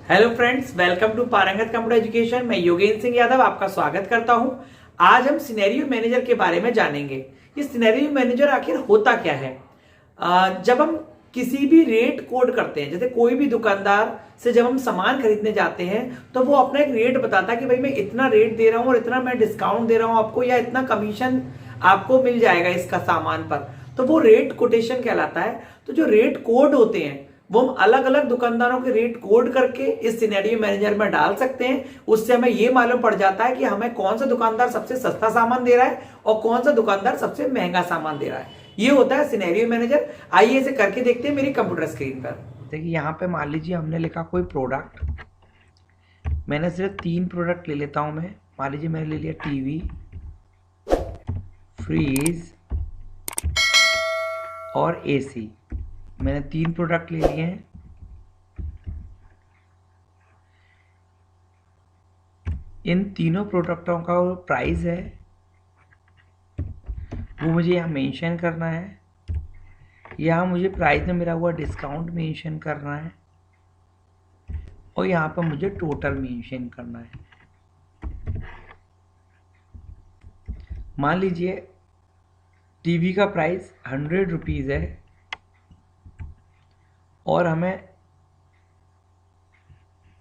Hello friends, welcome to पारंगत computer education. मैं योगेंद्र सिंह यादव आपका स्वागत करता हूं। आज हम सिनेरियो मैनेजर के बारे में जानेंगे। ये सिनेरियो मैनेजर आखिर होता क्या है। जब हम किसी भी रेट कोड करते हैं, जैसे कोई भी दुकानदार से जब हम सामान खरीदने जाते हैं तो वो अपना एक रेट बताता है कि भाई मैं इतना रेट दे रहा हूं और इतना मैं डिस्काउंट दे रहा हूं आपको, या इतना कमीशन आपको मिल जाएगा इसका सामान पर, तो वो रेट कोटेशन कहलाता है। तो जो रेट कोड होते हैं वो हम अलग अलग दुकानदारों के रेट कोड करके इस सिनेरियो मैनेजर में डाल सकते हैं। उससे हमें ये मालूम पड़ जाता है कि हमें कौन सा दुकानदार सबसे सस्ता सामान दे रहा है और कौन सा दुकानदार सबसे महंगा सामान दे रहा है। ये होता है सिनेरियो मैनेजर। आइए इसे करके देखते हैं मेरी कंप्यूटर स्क्रीन पर। देखिए यहाँ पे मान लीजिए हमने लिखा कोई प्रोडक्ट, मैंने सिर्फ 3 प्रोडक्ट ले लेता हूं मैं। मान लीजिए मैंने ले लिया टीवी, फ्रीज और एसी। मैंने 3 प्रोडक्ट ले लिए हैं। इन तीनों प्रोडक्टों का वो प्राइस है वो मुझे यहाँ मेंशन करना है। यहाँ मुझे प्राइस में मिला हुआ डिस्काउंट मेंशन करना है और यहाँ पर मुझे टोटल मेंशन करना है। मान लीजिए टीवी का प्राइस 100 रुपीज़ है और हमें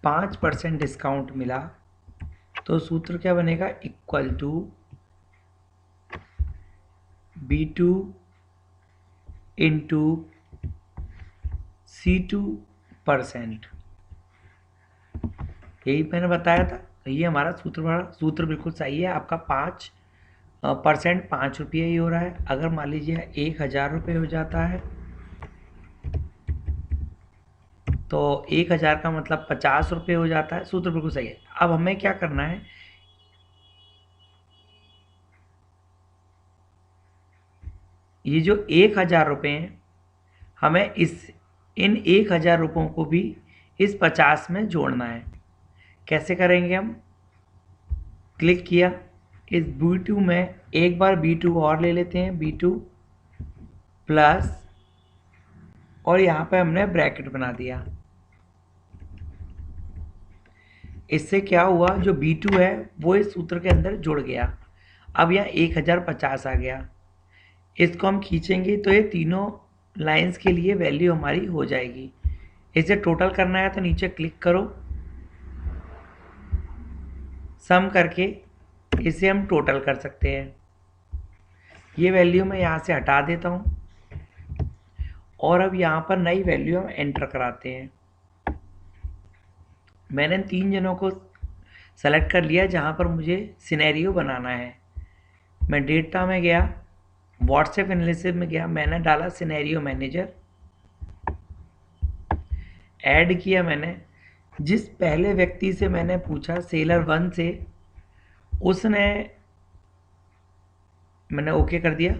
5% डिस्काउंट मिला, तो सूत्र क्या बनेगा, equal to B2 into C2%। यही मैंने बताया था, ये हमारा सूत्र बिल्कुल सही है। आपका 5% 5 रुपये ही हो रहा है। अगर मान लीजिए 1000 रुपये हो जाता है तो 1000 का मतलब 50 रुपये हो जाता है। सूत्र बिल्कुल सही है। अब हमें क्या करना है, ये जो 1000 रुपये हैं हमें इन 1000 रुपयों को भी इस 50 में जोड़ना है। कैसे करेंगे हम, क्लिक किया, इस B2 में एक बार B2 और ले लेते हैं, B2 प्लस, और यहाँ पे हमने ब्रैकेट बना दिया। इससे क्या हुआ, जो B2 है वो इस सूत्र के अंदर जुड़ गया। अब यहाँ 1050 आ गया। इसको हम खींचेंगे तो ये तीनों लाइंस के लिए वैल्यू हमारी हो जाएगी। इसे टोटल करना है तो नीचे क्लिक करो, सम करके इसे हम टोटल कर सकते हैं। ये वैल्यू मैं यहाँ से हटा देता हूँ और अब यहाँ पर नई वैल्यू हम एंटर कराते हैं। मैंने 3 जनों को सेलेक्ट कर लिया जहाँ पर मुझे सिनेरियो बनाना है। मैं डेटा में गया, व्हाट्सएप एनालिसिस में गया, मैंने डाला सिनेरियो मैनेजर, ऐड किया। मैंने जिस पहले व्यक्ति से मैंने पूछा, सेलर 1 से, मैंने ओके कर दिया।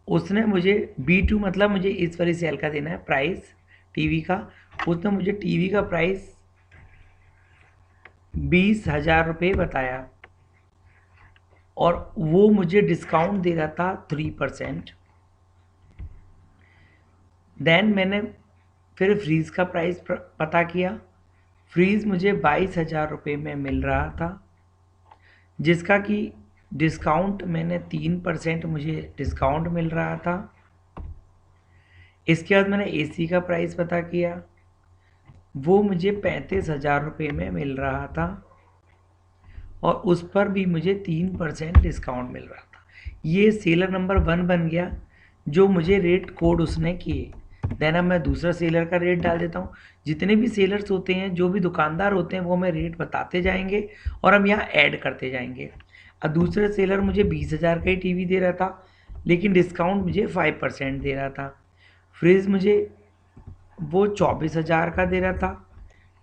उसने मुझे B2 मतलब मुझे इस वाली सेल का देना है प्राइस टीवी का। उसने मुझे टीवी का प्राइस 20,000 रुपये बताया और वो मुझे डिस्काउंट दे रहा था 3%। देन मैंने फिर फ्रीज का प्राइस पता किया। फ्रीज मुझे 22,000 रुपये में मिल रहा था, जिसका कि डिस्काउंट मैंने 3% मुझे डिस्काउंट मिल रहा था। इसके बाद मैंने एसी का प्राइस पता किया, वो मुझे 35,000 रुपये में मिल रहा था और उस पर भी मुझे 3% डिस्काउंट मिल रहा था। ये सेलर नंबर 1 बन गया जो मुझे रेट कोड उसने किए। देन अब मैं दूसरा सेलर का रेट डाल देता हूँ। जितने भी सेलर्स होते हैं, जो भी दुकानदार होते हैं, वो हमें रेट बताते जाएंगे और हम यहाँ ऐड करते जाएंगे। अब दूसरा सेलर मुझे 20,000 का ही टीवी दे रहा था, लेकिन डिस्काउंट मुझे 5% दे रहा था। फ्रिज मुझे वो 24,000 का दे रहा था,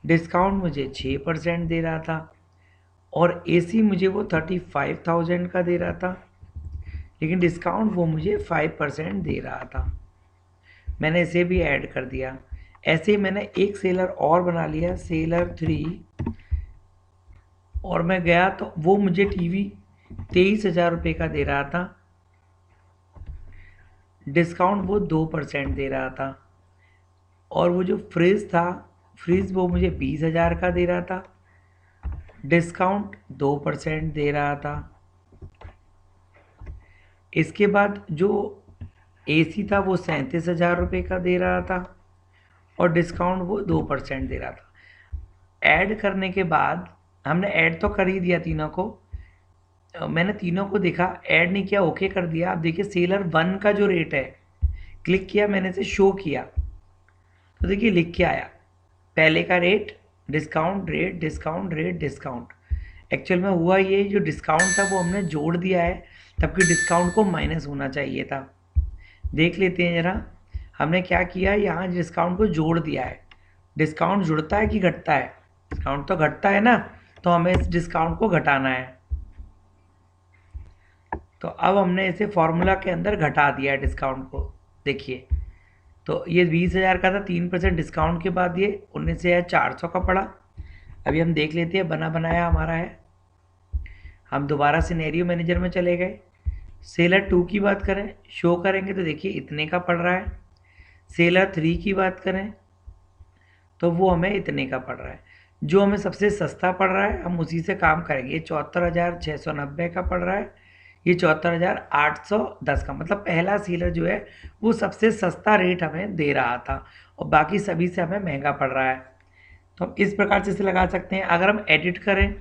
डिस्काउंट मुझे 6% दे रहा था। और एसी मुझे वो 35,000 का दे रहा था, लेकिन डिस्काउंट वो मुझे 5% दे रहा था। मैंने इसे भी ऐड कर दिया। ऐसे ही मैंने एक सेलर और बना लिया, सेलर 3, और मैं गया तो वो मुझे टीवी 23,000 रुपये का दे रहा था, डिस्काउंट वो 2% दे रहा था। और वो जो फ्रिज था फ्रीज वो मुझे 20,000 का दे रहा था, डिस्काउंट 2% दे रहा था। इसके बाद जो एसी था वो 37,000 रुपये का दे रहा था और डिस्काउंट वो 2% दे रहा था। ऐड करने के बाद हमने ऐड तो कर ही दिया तीनों को, मैंने तीनों को देखा, ऐड नहीं किया, ओके कर दिया। अब देखिए सेलर 1 का जो रेट है, क्लिक किया मैंने, से शो किया तो देखिए लिख के आया पहले का rate, discount rate, discount rate, discount. Actual में हुआ ये, जो डिस्काउंट था वो हमने जोड़ दिया है, तबकि डिस्काउंट को माइनस होना चाहिए था। देख लेते हैं ज़रा, हमने क्या किया, यहाँ डिस्काउंट को जोड़ दिया है। डिस्काउंट जुड़ता है कि घटता है? डिस्काउंट तो घटता है ना, तो हमें इस डिस्काउंट को घटाना है। तो अब हमने इसे फॉर्मूला के अंदर घटा दिया है डिस्काउंट को। देखिए तो ये 20,000 का था, 3% डिस्काउंट के बाद ये 19,400 का पड़ा। अभी हम देख लेते हैं, बना बनाया हमारा है। हम दोबारा सिनेरियो मैनेजर में चले गए। सेलर 2 की बात करें, शो करेंगे तो देखिए इतने का पड़ रहा है। सेलर 3 की बात करें तो वो हमें इतने का पड़ रहा है। जो हमें सबसे सस्ता पड़ रहा है हम उसी से काम करेंगे। ये 74,690 का पड़ रहा है, ये 74,810 का। मतलब पहला सीलर जो है वो सबसे सस्ता रेट हमें दे रहा था और बाकी सभी से हमें महंगा पड़ रहा है। तो हम इस प्रकार से इसे लगा सकते हैं। अगर हम एडिट करें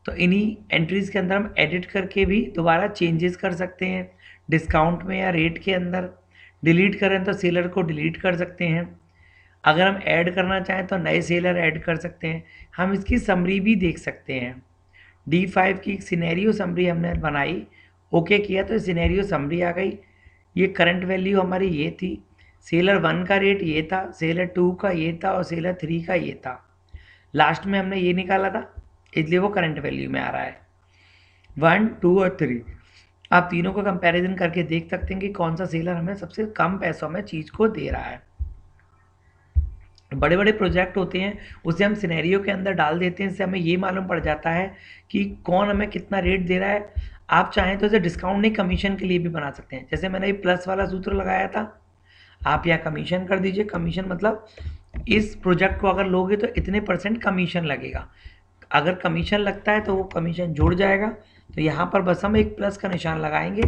तो इन्हीं एंट्रीज़ के अंदर हम एडिट करके भी दोबारा चेंजेस कर सकते हैं, डिस्काउंट में या रेट के अंदर। डिलीट करें तो सेलर को डिलीट कर सकते हैं। अगर हम ऐड करना चाहें तो नए सेलर ऐड कर सकते हैं। हम इसकी समरी भी देख सकते हैं। D5 की एक सिनेरियो समरी हमने बनाई, ओके किया तो सिनेरियो समरी आ गई। ये करंट वैल्यू हमारी ये थी, सेलर 1 का रेट ये था, सेलर 2 का ये था और सेलर 3 का ये था। लास्ट में हमने ये निकाला था, इसलिए वो करंट वैल्यू में आ रहा है। 1, 2 और 3, आप तीनों का कंपैरिजन करके देख सकते हैं कि कौन सा सेलर हमें सबसे कम पैसों में चीज़ को दे रहा है। बड़े बड़े प्रोजेक्ट होते हैं उसे हम सिनेरियो के अंदर डाल देते हैं, इससे हमें ये मालूम पड़ जाता है कि कौन हमें कितना रेट दे रहा है। आप चाहें तो इसे डिस्काउंट नहीं, कमीशन के लिए भी बना सकते हैं। जैसे मैंने ये प्लस वाला सूत्र लगाया था, आप यहाँ कमीशन कर दीजिए। कमीशन मतलब इस प्रोजेक्ट को अगर लोगे तो इतने % कमीशन लगेगा। अगर कमीशन लगता है तो वो कमीशन जुड़ जाएगा, तो यहाँ पर बस हम एक प्लस का निशान लगाएंगे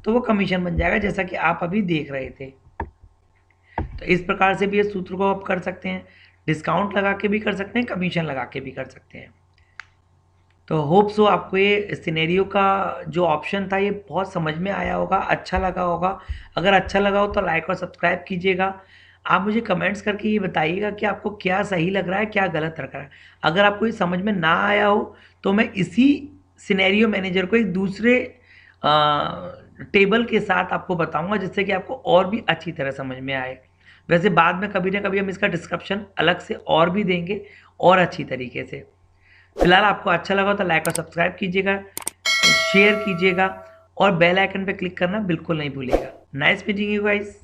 तो वो कमीशन बन जाएगा, जैसा कि आप अभी देख रहे थे। तो इस प्रकार से भी इस सूत्र को आप कर सकते हैं, डिस्काउंट लगा के भी कर सकते हैं, कमीशन लगा के भी कर सकते हैं। तो होप सो आपको ये सिनेरियो का जो ऑप्शन था ये बहुत समझ में आया होगा, अच्छा लगा होगा। अगर अच्छा लगा हो तो लाइक और सब्सक्राइब कीजिएगा। आप मुझे कमेंट्स करके ये बताइएगा कि आपको क्या सही लग रहा है, क्या गलत लग रहा है। अगर आपको ये समझ में ना आया हो तो मैं इसी सिनेरियो मैनेजर को एक दूसरे टेबल के साथ आपको बताऊंगा, जिससे कि आपको और भी अच्छी तरह समझ में आए। वैसे बाद में कभी ना कभी हम इसका डिस्क्रिप्शन अलग से और भी देंगे और अच्छी तरीके से। फिलहाल आपको अच्छा लगा तो लाइक और सब्सक्राइब कीजिएगा, शेयर कीजिएगा और बेल आइकन पे क्लिक करना बिल्कुल नहीं भूलिएगा। Nice meeting you guys.